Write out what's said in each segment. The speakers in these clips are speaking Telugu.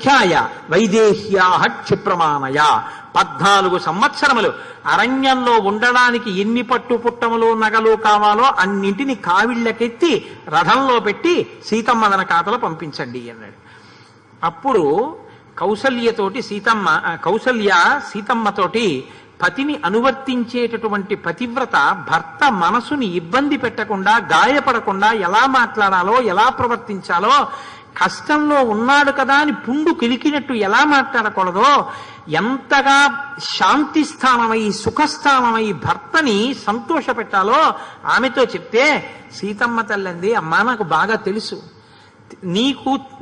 సంఖ్యాయ వైదేహ్యా క్షిప్రమాణయ. 14 సంవత్సరములు అరణ్యంలో ఉండడానికి ఎన్ని పట్టు పుట్టములు నగలు కావాలో అన్నింటిని కావిళ్ళకెత్తి రథంలో పెట్టి సీతమ్మ తన ఖాతలో పంపించండి అన్నాడు. అప్పుడు కౌసల్య సీతమ్మతోటి పతిని అనువర్తించేటటువంటి పతివ్రత భర్త మనసుని ఇబ్బంది పెట్టకుండా గాయపడకుండా ఎలా మాట్లాడాలో ఎలా ప్రవర్తించాలో, కష్టంలో ఉన్నాడు కదా అని పుండు కిలికినట్టు ఎలా మాట్లాడకూడదో, ఎంతగా శాంతి స్థానమై సుఖస్థానమై భర్తని సంతోష పెట్టాలో ఆమెతో చెప్తే సీతమ్మ తల్లింది, అమ్మా నాకు బాగా తెలుసు,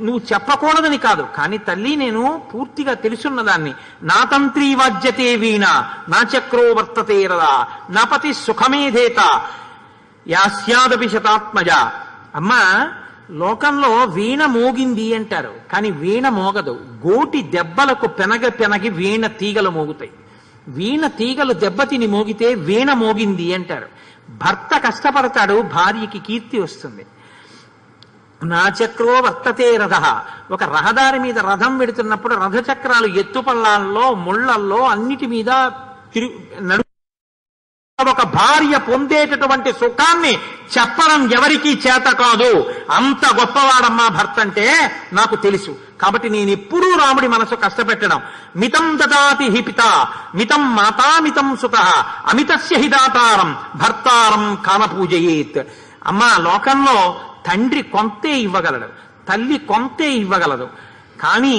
నువ్వు చెప్పకూడదని కాదు, కానీ తల్లి నేను పూర్తిగా తెలుసున్నదాన్ని. నా తంత్రీ వాజ్యతే వీణ నా చక్రో వర్తతే రదా నా పతి సుఖమేధేత యాస్యాదపి శతాత్మజ. అమ్మా లోకంలో వీణ మోగింది అంటారు, కానీ వీణ మోగదు. గోటి దెబ్బలకు పెనగి వీణ తీగలు మోగుతాయి. వీణ తీగలు దెబ్బతిని మోగితే వీణ మోగింది అంటారు. భర్త కష్టపడతాడు, భార్యకి కీర్తి వస్తుంది. నా చక్రో వర్తతే రథ. ఒక రహదారి మీద రథం పెడుతున్నప్పుడు రథచక్రాలు ఎత్తుపల్లాల్లో ముళ్లల్లో అన్నిటి మీద ఒక భార్య పొందేటటువంటి సుఖాన్ని చెప్పడం ఎవరికీ చేత కాదు. అంత గొప్పవాడమ్మా భర్త అంటే నాకు తెలుసు. కాబట్టి నేను ఎప్పుడూ రాముడి మనసు కష్టపెట్టడం. మితం దదాతి హి పిత మితం మాతామితం సుత అమితస్య హిదాతారం భర్తారం కామపూజయేత్. అమ్మా లోకంలో తండ్రి కొంతే ఇవ్వగలడు, తల్లి కొంతే ఇవ్వగలదు, కానీ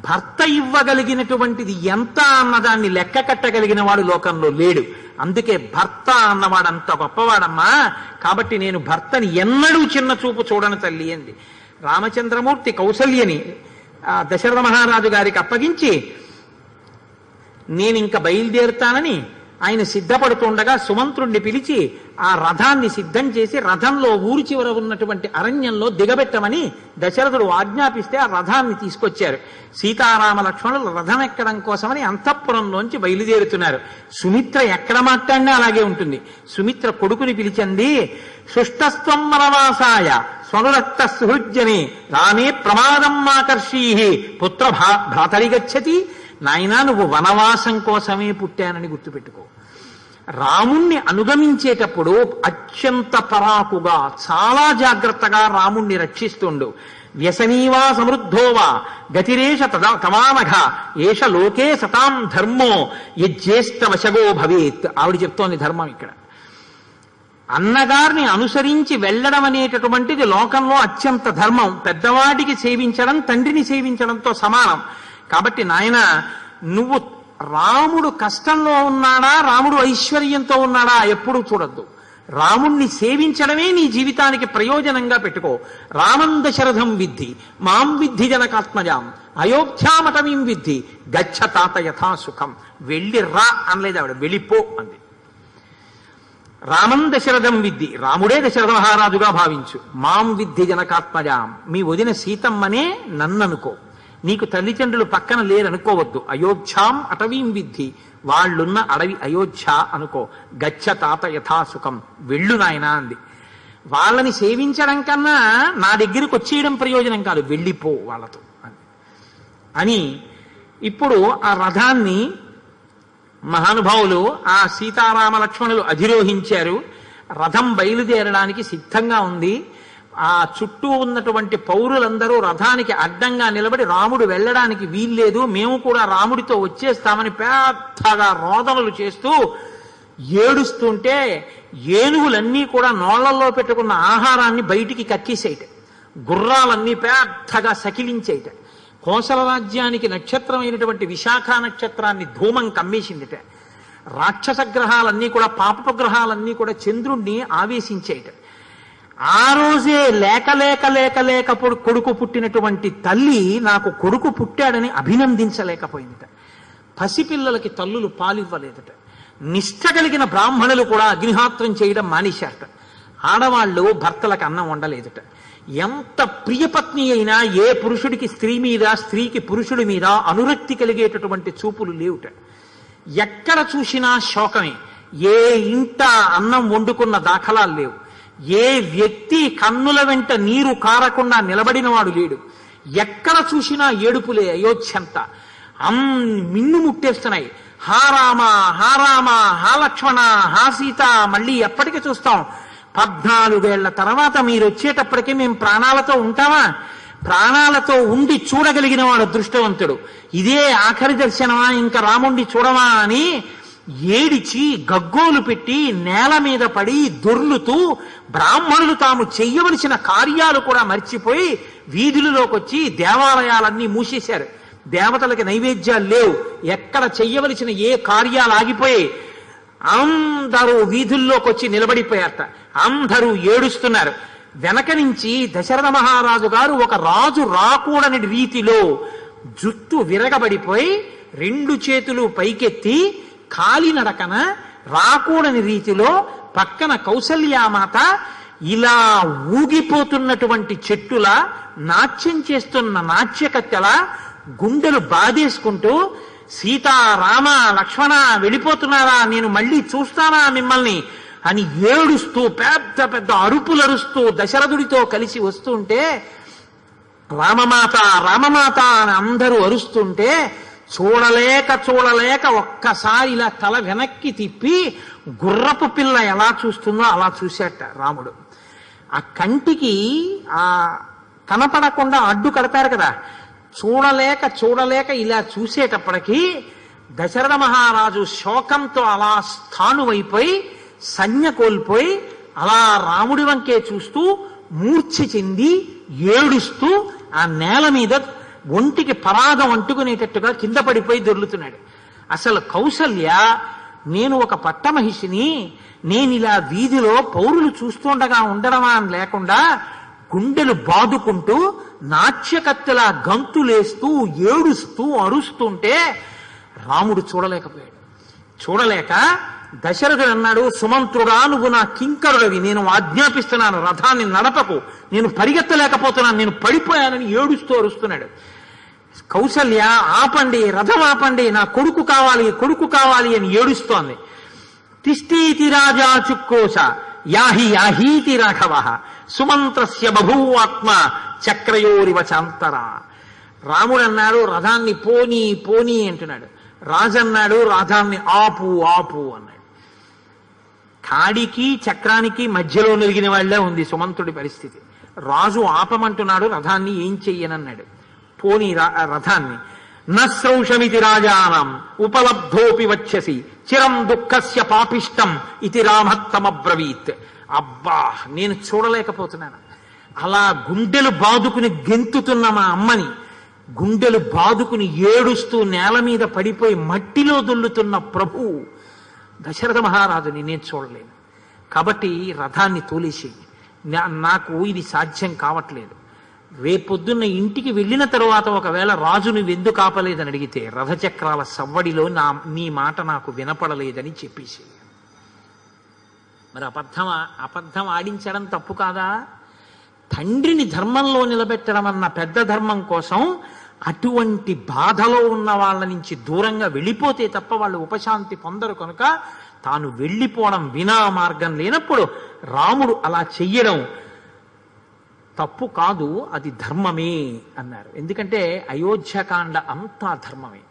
భర్త ఇవ్వగలిగినటువంటిది ఎంత అన్నదాన్ని లెక్క కట్టగలిగిన వాడు లోకంలో లేడు. అందుకే భర్త అన్నవాడు అంత గొప్పవాడమ్మా. కాబట్టి నేను భర్తని ఎన్నడూ చిన్న చూపు చూడను తల్లి అంది. రామచంద్రమూర్తి కౌసల్యని దశరథ మహారాజు గారికి అప్పగించి నేను ఇంకా బయలుదేరుతానని ఆయన సిద్ధపడుతుండగా సుమంత్రుణ్ణి పిలిచి ఆ రథాన్ని సిద్ధం చేసి రథంలో ఊరి చివర ఉన్నటువంటి అరణ్యంలో దిగబెట్టమని దశరథుడు ఆజ్ఞాపిస్తే ఆ రథాన్ని తీసుకొచ్చారు. సీతారామ లక్ష్మణులు రథం ఎక్కడం కోసమని అంతఃపురంలోంచి బయలుదేరుతున్నారు. సుమిత్ర ఎక్కడ మాట్లాడినా అలాగే ఉంటుంది. సుమిత్ర కొడుకుని పిలిచింది, సుష్టస్త్వం వనవాసాయ స్వనురక్త సుహృజ్యమే రామే ప్రమాదం ఆకర్షీ పుత్ర భ్రాతరి గచ్చతి. నాయనా నువ్వు వనవాసం కోసమే పుట్టానని గుర్తుపెట్టుకో. రాముణ్ణి అనుగమించేటప్పుడు అత్యంత పరాకుగా చాలా జాగ్రత్తగా రాముణ్ణి రక్షిస్తుండు. వ్యసనీవా సమృద్ధోవా గతిరేష తమానఘ ఏష లోకే సతాం ధర్మో యజ్యేష్ట వశగో భవేత్. ఆవిడ చెప్తోంది ధర్మం ఇక్కడ. అన్నగారిని అనుసరించి వెళ్ళడం అనేటటువంటిది లోకంలో అత్యంత ధర్మం. పెద్దవాడికి సేవించడం తండ్రిని సేవించడంతో సమానం. కాబట్టి నాయన నువ్వు రాముడు కష్టంలో ఉన్నాడా రాముడు ఐశ్వర్యంతో ఉన్నాడా ఎప్పుడూ చూడద్దు. రాముణ్ణి సేవించడమే నీ జీవితానికి ప్రయోజనంగా పెట్టుకో. రామం దశరథం విద్ధి మాం విద్ధి జనకాత్మజాం అయోధ్యామటమీం విద్ధి గచ్చ తాత యథా సుఖం. వెళ్ళి రా అనలేదు ఆవిడ, వెళ్ళిపో అంది. రామం దశరథం విద్ధి, రాముడే దశరథ మహారాజుగా భావించు. మాం విద్ధి జనకాత్మజాం, మీ వదిన సీతమ్మనే నన్ననుకో. నీకు తల్లిదండ్రులు పక్కన లేరనుకోవద్దు. అయోధ్యాం అటవీం విద్ధి, వాళ్ళున్న అడవి అయోధ్య అనుకో. గచ్చ తాత యథాసుఖం, వెళ్ళు నాయనా అంది. వాళ్ళని సేవించడం కన్నా నా దగ్గరికి వచ్చేయడం ప్రయోజనం కాదు, వెళ్ళిపో వాళ్ళతో అని. ఇప్పుడు ఆ రథాన్ని మహానుభావులు ఆ సీతారామ లక్ష్మణులు అధిరోహించారు. రథం బయలుదేరడానికి సిద్ధంగా ఉంది. ఆ చుట్టూ ఉన్నటువంటి పౌరులందరూ రథానికి అడ్డంగా నిలబడి రాముడు వెళ్ళడానికి వీల్లేదు, మేము కూడా రాముడితో వచ్చేస్తామని పెద్దగా రోదనలు చేస్తూ ఏడుస్తుంటే ఏనుగులన్నీ కూడా నోళ్లలో పెట్టుకున్న ఆహారాన్ని బయటికి కక్కేసేయట, గుర్రాలన్నీ పెద్దగా సకిలించేయట. కోసల రాజ్యానికి నక్షత్రమైనటువంటి విశాఖ నక్షత్రాన్ని ధూమం కమ్మేసిందిట. రాక్షస గ్రహాలన్నీ కూడా పాపపు గ్రహాలన్నీ కూడా చంద్రుణ్ణి ఆవేశించేయట. ఆ రోజే లేక కొడుకు పుట్టినటువంటి తల్లి నాకు కొడుకు పుట్టాడని అభినందించలేకపోయిందిట. పసిపిల్లలకి తల్లులు పాలివ్వలేదట. నిష్ఠ కలిగిన బ్రాహ్మణులు కూడా అగ్నిహోత్రం చేయడం మానేశారట. ఆడవాళ్ళు భర్తలకు అన్నం వండలేదట. ఎంత ప్రియపత్ని అయినా ఏ పురుషుడికి స్త్రీ మీద, స్త్రీకి పురుషుడి మీద అనురక్తి కలిగేటటువంటి చూపులు లేవుట. ఎక్కడ చూసినా శోకమే. ఏ ఇంట అన్నం వండుకున్న దాఖలాలు లేవు. ఏ వ్యక్తి కన్నుల వెంట నీరు కారకుండా నిలబడిన వాడు లేడు. ఎక్కడ చూసినా ఏడుపులే అయోధ్యంతా. మిన్ను ముట్టేస్తున్నాయి. హా రామ, హా రామ, హా లక్ష్మణ, హా సీత, మళ్ళీ ఎప్పటికీ చూస్తాం? 14 ఏళ్ల తర్వాత మీరు వచ్చేటప్పటికీ మేము ప్రాణాలతో ఉంటామా? ప్రాణాలతో ఉండి చూడగలిగిన వాడు అదృష్టవంతుడు. ఇదే ఆఖరి దర్శనమా, ఇంకా రాముణ్ణి చూడమా అని ఏడిచి గగ్గోలు పెట్టి నేల మీద పడి దొర్లుతూ బ్రాహ్మణులు తాము చెయ్యవలసిన కార్యాలు కూడా మర్చిపోయి వీధులలోకి వచ్చి దేవాలయాలన్నీ మూసేశారు. దేవతలకి నైవేద్యాలు లేవు. ఎక్కడ చెయ్యవలసిన ఏ కార్యాలు ఆగిపోయి అందరూ వీధుల్లోకి వచ్చి నిలబడిపోయారట. అందరూ ఏడుస్తున్నారు. వెనక నుంచి దశరథ మహారాజు గారు ఒక రాజు రాకూడని రీతిలో జుట్టు విరగబడిపోయి 2 చేతులు పైకెత్తి కాలినడకన రాకూడని రీతిలో పక్కన కౌసల్యామాత ఇలా ఊగిపోతున్నటువంటి చెట్టులా నాట్యం చేస్తున్న నాట్యకత్తెల గుండెలు బాధేసుకుంటూ సీతా, రామ, లక్ష్మణ వెళ్ళిపోతున్నారా, నేను మళ్ళీ చూస్తానా మిమ్మల్ని అని ఏడుస్తూ పెద్ద పెద్ద అరుపులు అరుస్తూ దశరథుడితో కలిసి వస్తుంటే, రామమాత రామమాత అని అందరూ అరుస్తుంటే చూడలేక ఒక్కసారి ఇలా తల వెనక్కి తిప్పి గుర్రపు పిల్ల ఎలా చూస్తుందో అలా చూశాట రాముడు. ఆ కంటికి ఆ కనపడకుండా అడ్డు కడతారు కదా, చూడలేక ఇలా చూసేటప్పటికీ దశరథ మహారాజు శోకంతో అలా స్థాణువైపోయి సంజ్ఞ కోల్పోయి అలా రాముడి వంకే చూస్తూ మూర్ఛ చెంది ఏడుస్తూ ఆ నేల మీద ఒంటికి పరాగం అంటుకునేటట్టుగా కింద పడిపోయి దొర్లుతున్నాడు. అసలు కౌసల్య, నేను ఒక పట్టమహిషిని, నేను ఇలా వీధిలో పౌరులు చూస్తుండగా ఉండడమా అని లేకుండా గుండెలు బాదుకుంటూ నాట్యకత్తెలా గంతులేస్తూ ఏడుస్తూ అరుస్తుంటే రాముడు చూడలేకపోయాడు. చూడలేక దశరథుడు అన్నాడు, సుమంత్రుడా, నువ్వు నా కింకరుడివి, నేను ఆజ్ఞాపిస్తున్నాను, రథాన్ని నడపకు, నేను పరిగెత్తలేకపోతున్నాను, నేను పడిపోయానని ఏడుస్తూ అరుస్తున్నాడు. కౌసల్య, ఆపండి, రథం ఆపండి, నా కొడుకు కావాలి అని ఏడుస్తోంది. తిష్ఠీతి రాజా చుక్రోశ యాహీతి రాఘవ సుమంత్రస్య బభూవాత్మ చక్రయోరివ చాంతరా. రాముడు అన్నాడు, రథాన్ని పోనీ అంటున్నాడు. రాజన్నాడు, రథాన్ని ఆపు అన్నాడు. కాడికి చక్రానికి మధ్యలో నిలిగిన వాళ్లే ఉంది సుమంతుడి పరిస్థితి. రాజు ఆపమంటున్నాడు, రథాన్ని ఏం చెయ్యనన్నాడు. పోనీ రథాన్ని. నశ్రౌషమితి రాజానం ఉపలబ్ధోపి వచ్చసి చిరం దుఃఖస్య పాపిష్టం ఇది రామత్తమబ్రవీత్. అబ్బా, నేను చూడలేకపోతున్నాను. అలా గుండెలు బాదుకుని గెంతుతున్న మా అమ్మని, గుండెలు బాదుకుని ఏడుస్తూ నేల మీద పడిపోయి మట్టిలో దొల్లుతున్న ప్రభు దశరథ మహారాజుని నేను చూడలేను. కాబట్టి రథాన్ని తోలేసి, నాకు ఇది సాధ్యం కావట్లేదు. రేపొద్దున్న ఇంటికి వెళ్ళిన తరువాత ఒకవేళ రాజు నువ్వు ఎందుకు ఆపలేదని అడిగితే రథచక్రాల సవ్వడిలో నీ మాట నాకు వినపడలేదని చెప్పేసి. మరి అబద్ధం ఆడించడం తప్పు కాదా? తండ్రిని ధర్మంలో నిలబెట్టడం అన్న పెద్ద ధర్మం కోసం అటువంటి బాధలో ఉన్న వాళ్ళ నుంచి దూరంగా వెళ్ళిపోతే తప్ప వాళ్ళు ఉపశాంతి పొందరు. కనుక తాను వెళ్ళిపోవడం వినా మార్గం లేనప్పుడు రాముడు అలా చెయ్యడం తప్పు కాదు, అది ధర్మమే అన్నారు. ఎందుకంటే అయోధ్యకాండ అంతా ధర్మమే.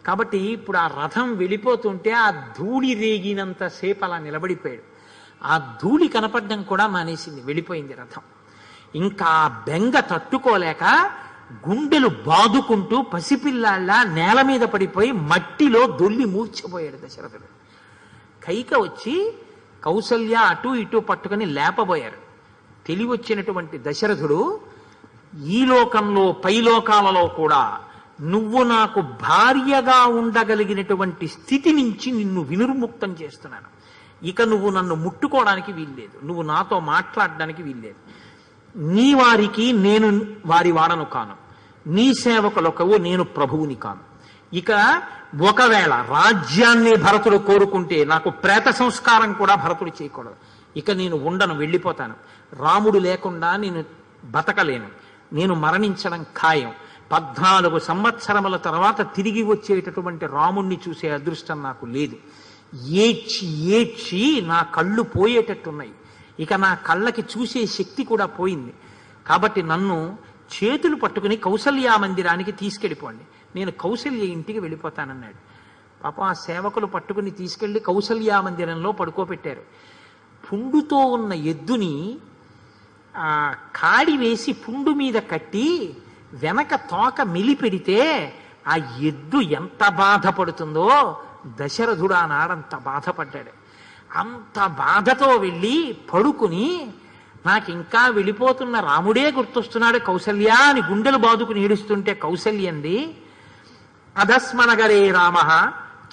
కాబట్టి ఇప్పుడు ఆ రథం వెళ్ళిపోతుంటే ఆ ధూళి రేగినంత సేపు అలా నిలబడిపోయాడు. ఆ ధూళి కనపడడం కూడా మానేసింది, వెళ్ళిపోయింది రథం. ఇంకా బెంగ తట్టుకోలేక గుండెలు బాదుకుంటూ పసిపిల్లాళ్ళ నేల మీద పడిపోయి మట్టిలో దొల్లి మూర్చిపోయాడు దశరథుడు. కైక వచ్చి కౌసల్య అటు ఇటు పట్టుకుని లేపబోయారు. తెలివొచ్చినటువంటి దశరథుడు, ఈ లోకంలో పైలోకాలలో కూడా నువ్వు నాకు భార్యగా ఉండగలిగినటువంటి స్థితి నుంచి నిన్ను వినుర్ముక్తం చేస్తున్నాను. ఇక నువ్వు నన్ను ముట్టుకోవడానికి వీల్లేదు, నువ్వు నాతో మాట్లాడడానికి వీల్లేదు. నీ వారికి నేను వారి వాడను కాను, నీ సేవకులకు నేను ప్రభువుని కాను. ఇక ఒకవేళ రాజ్యాన్ని భరతుడు కోరుకుంటే నాకు ప్రేత సంస్కారం కూడా భరతుడు చేయకూడదు. ఇక నేను ఉండను, వెళ్ళిపోతాను. రాముడు లేకుండా నేను బతకలేను, నేను మరణించడం ఖాయం. 14 సంవత్సరముల తర్వాత తిరిగి వచ్చేటటువంటి రాముణ్ణి చూసే అదృష్టం నాకు లేదు. ఏడ్చి నా కళ్ళు పోయేటట్టున్నాయి. ఇక నా కళ్ళకి చూసే శక్తి కూడా పోయింది. కాబట్టి నన్ను చేతులు పట్టుకుని కౌసల్యా మందిరానికి తీసుకెళ్ళిపోండి, నేను కౌసల్య ఇంటికి వెళ్ళిపోతానన్నాడు. పాపం ఆ సేవకులు పట్టుకుని తీసుకెళ్లి కౌసల్యా మందిరంలో పడుకోబెట్టారు. పుండుతో ఉన్న ఎద్దుని కాడి వేసి పుండు మీద కట్టి వెనక తోక మెలిపెడితే ఆ ఎద్దు ఎంత బాధపడుతుందో దశరథుడు ఆనాడంత బాధపడ్డాడు. అంత బాధతో వెళ్ళి పడుకుని నాకు ఇంకా వెళ్ళిపోతున్న రాముడే గుర్తొస్తున్నాడు కౌసల్య అని గుండెలు బాదుకుని ఏడుస్తుంటే కౌసల్యంది, అధస్మనగరే రామ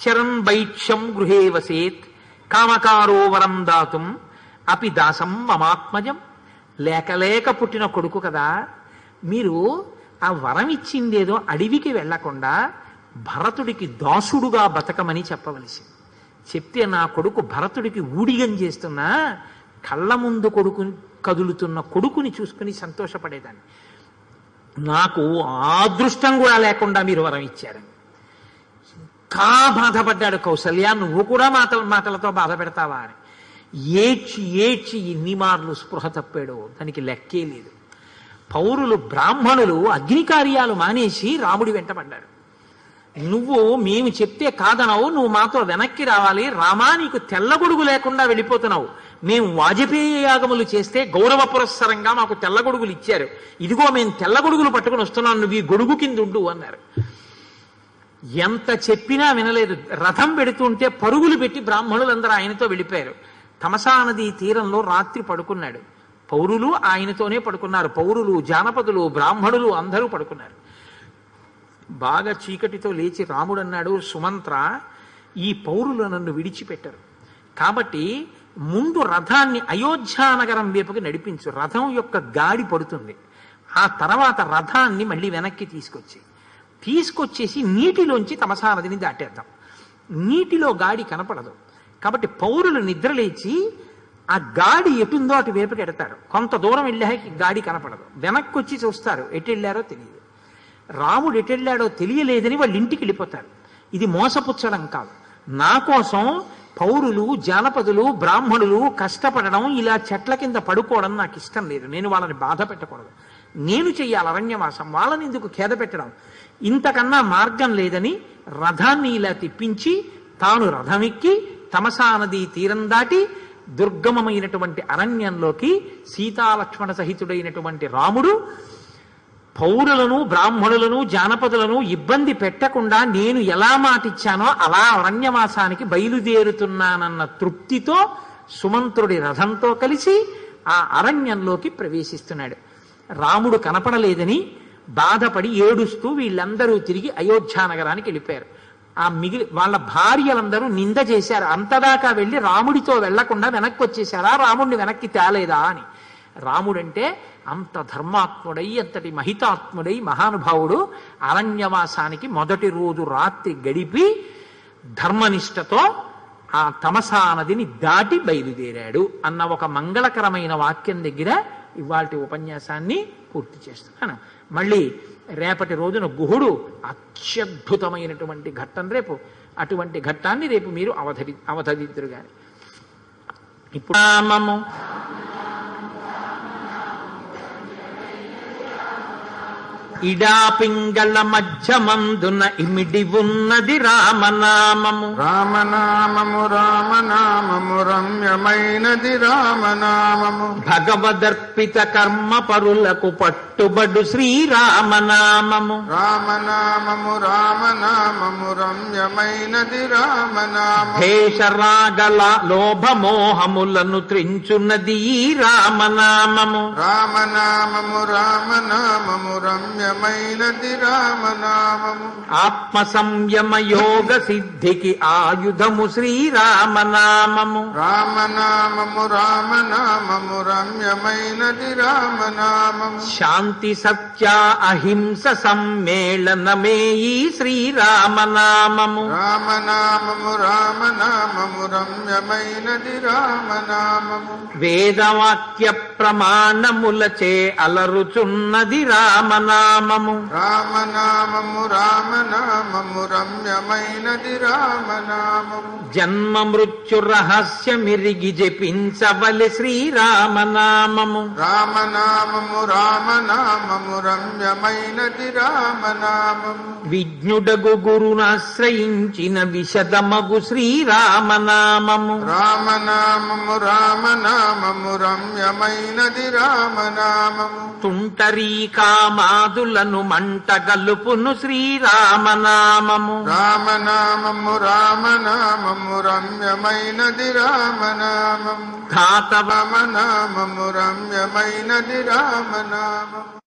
చరణ్ వైక్ష్యం గృహే వసేత్ కామకారో వరం దాతుం అపి దాసం మమాత్మజం. లేక లేక పుట్టిన కొడుకు కదా, మీరు ఆ వరం ఇచ్చిందేదో అడవికి వెళ్లకుండా భరతుడికి దాసుడుగా బతకమని చెప్పవలసింది. చెప్తే నా కొడుకు భరతుడికి ఊడిగం చేస్తున్నా కళ్ళ ముందు కొడుకు కదులుతున్న కొడుకుని చూసుకుని సంతోషపడేదాన్ని. నాకు అదృష్టం కూడా లేకుండా మీరు వరం ఇచ్చారని ఇంకా బాధపడ్డాడు కౌసల్య. నువ్వు కూడా మాటలతో బాధ పెడతావా అని ఏడ్చి ఏడ్చి ఎన్ని మార్లు స్పృహ తప్పాడో దానికి లెక్కే లేదు. పౌరులు బ్రాహ్మణులు అగ్నికార్యాలు మానేసి రాముడి వెంటపడ్డారు. నువ్వు మేము చెప్తే కాదనవు, నువ్వు మాతో వెనక్కి రావాలి, రామా నీకు తెల్లగొడుగు లేకుండా వెళ్ళిపోతున్నావు, మేము వాజపేయ యాగములు చేస్తే గౌరవ పురస్సరంగా మాకు తెల్లగొడుగులు ఇచ్చారు, ఇదిగో మేము తెల్లగొడుగులు పట్టుకుని వస్తున్నాం, నువ్వు ఈ గొడుగు కింద ఉండు అన్నారు. ఎంత చెప్పినా వినలేదు. రథం పెడుతుంటే పరుగులు పెట్టి బ్రాహ్మణులందరూ ఆయనతో వెళ్ళిపోయారు. తమసా నదీ తీరంలో రాత్రి పడుకున్నాడు. పౌరులు ఆయనతోనే పడుకున్నారు. పౌరులు, జానపదులు, బ్రాహ్మణులు అందరూ పడుకున్నారు. బాగా చీకటితో లేచి రాముడు అన్నాడు, సుమంత్ర ఈ పౌరులు నన్ను విడిచిపెట్టరు కాబట్టి ముందు రథాన్ని అయోధ్యానగరం వైపుకి నడిపించు, రథం యొక్క గాడి పడుతుంది, ఆ తర్వాత రథాన్ని మళ్ళీ వెనక్కి తీసుకొచ్చేసి నీటిలోంచి తమసా నదిని దాటేద్దాం. నీటిలో గాడి కనపడదు కాబట్టి పౌరులు నిద్రలేచి ఆ గాడి ఎటుందో అటు వైపుకి ఎడతారు. కొంత దూరం వెళ్ళాక గాడి కనపడదు, వెనక్కి వచ్చి చూస్తారు, ఎటు వెళ్ళారో తెలియదు. రాముడు ఎటు వెళ్ళాడో తెలియలేదని వాళ్ళు ఇంటికి వెళ్ళిపోతారు. ఇది మోసపుచ్చడం కాదు. నా కోసం పౌరులు, జానపదులు, బ్రాహ్మణులు కష్టపడడం, ఇలా చెట్ల కింద పడుకోవడం నాకు ఇష్టం లేదు. నేను వాళ్ళని బాధ పెట్టకూడదు, నేను చెయ్యాలి అరణ్యవాసం, వాళ్ళని ఎందుకు ఖేద పెట్టడం, ఇంతకన్నా మార్గం లేదని రథాన్ని ఇలా తిప్పించి తాను రథమెక్కి తమసా నదీ తీరం దాటి దుర్గమమైనటువంటి అరణ్యంలోకి సీతాలక్ష్మణ సహితుడైనటువంటి రాముడు పౌరులను, బ్రాహ్మణులను, జానపదులను ఇబ్బంది పెట్టకుండా నేను ఎలా మాటిచ్చానో అలా అరణ్యవాసానికి బయలుదేరుతున్నానన్న తృప్తితో సుమంత్రుడి రథంతో కలిసి ఆ అరణ్యంలోకి ప్రవేశిస్తున్నాడు. రాముడు కనపడలేదని బాధపడి ఏడుస్తూ వీళ్ళందరూ తిరిగి అయోధ్యానగరానికి వెళ్ళిపోయారు. వాళ్ళ భార్యలందరూ నింద చేశారు, అంతదాకా వెళ్ళి రాముడితో వెళ్లకుండా వెనక్కి వచ్చేశారా, రాముడిని వెనక్కి తేలేదా అని. రాముడంటే అంత ధర్మాత్ముడై, అంతటి మహితాత్ముడై మహానుభావుడు అరణ్యవాసానికి మొదటి రోజు రాత్రి గడిపి ధర్మనిష్టతో ఆ తమసా నదిని దాటి బయలుదేరాడు అన్న ఒక మంగళకరమైన వాక్యం దగ్గర ఇవాల్టి ఉపన్యాసాన్ని పూర్తి చేస్తున్నాను. మళ్ళీ రేపటి రోజున గుహుడు అత్యద్భుతమైనటువంటి ఘట్టం రేపు, అటువంటి ఘట్టాన్ని రేపు మీరు అవధరిద్దురు గాని. ఇప్పుడు నామము ఇడాపింగళ మధ్యమందున ఇమిడి ఉన్నది రామనామము. రామనామము రామనామము రమ్యమైనది రామనామము. భగవదర్పిత కర్మ పరులకు పట్టుబడు శ్రీరామనామము. రామనామము రామనామము రమ్యమైనది రామనామము. భేషరాగల లోభమోహములను త్రించున్నది ఈ రామనామము. రామనామము రామనామము రమ్యమైనది రామనామము. ఆత్మ సంయమ యోగ సిద్ధికి ఆయుధము శ్రీరామనామము. రామనామము రామనామము రమ్యమైనది రామనామము. శాంతి సత్య అహింస సమ్మేళనమే ఈ శ్రీరామనామము. రామనామము రామనామము రమ్యమైనది రామనామము. వేదవాక్య ప్రమాణములచే అలరుచున్నది రామనామము. రామనామము. రామనామము రామనామము రమ్యమైనది రామనామము. జన్మ మృత్యు రహస్యమిరిగి జపించవలె శ్రీరామనామము. రామనామము రామనామము రమ్యమైనది రామనామము. విజ్ఞుడగు గురునాశ్రయించిన విశదమగు శ్రీరామనామము. రామనామము రామనామము రమ్యమైనది రామనామము. తుంటరీ కామాదులను మంటగలుపును శ్రీరామనామము. రామనామము రామనామము రమ్యమైనది రామనామము. ఘాతవ రామనామము రమ్యమైనది రామనామము.